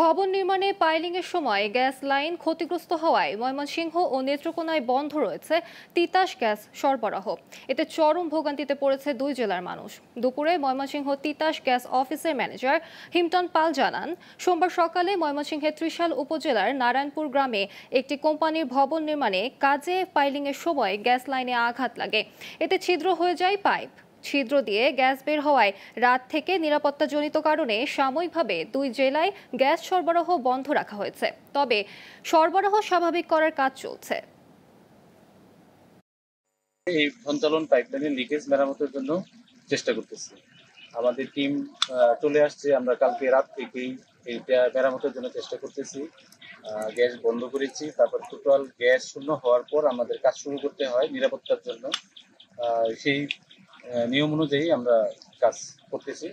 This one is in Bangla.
ভবন নির্মাণে পাইলিংয়ের সময় গ্যাস লাইন ক্ষতিগ্রস্ত হওয়ায় ময়মনসিংহ ও নেত্রকোনায় বন্ধ রয়েছে তিতাস গ্যাস সরবরাহ। এতে চরম ভোগান্তিতে পড়েছে দুই জেলার মানুষ। দুপুরে ময়মনসিংহ তিতাস গ্যাস অফিসের ম্যানেজার হিমটন পাল জানান, সোমবার সকালে ময়মনসিংহের ত্রিশাল উপজেলার নারায়ণপুর গ্রামে একটি কোম্পানির ভবন নির্মাণে কাজে পাইলিংয়ের সময় গ্যাস লাইনে আঘাত লাগে। এতে ছিদ্র হয়ে যায় পাইপ। ছিদ্র দিয়ে গ্যাস বের হওয়ায় রাত থেকে নিরাপত্তাজনিত কারণে সাময়িকভাবে দুই জেলায় গ্যাস সরবরাহ বন্ধ রাখা হয়েছে। তবে সরবরাহ স্বাভাবিক করার কাজ চলছে। এই সঞ্চালন পাইপলাইনের লিকেজ মেরামতের জন্য চেষ্টা করতেছি। আমাদের টিম চলে আসছে। আমরা কালকে রাত থেকেই এইটা মেরামতের জন্য চেষ্টা করতেছি। গ্যাস বন্ধ করেছি। তারপর টোটাল গ্যাস শূন্য হওয়ার পর আমাদের কাজ শুরু করতে হয় নিরাপত্তার জন্য। সেই নিয়ম অনুযায়ী আমরা কাজ করতেছি।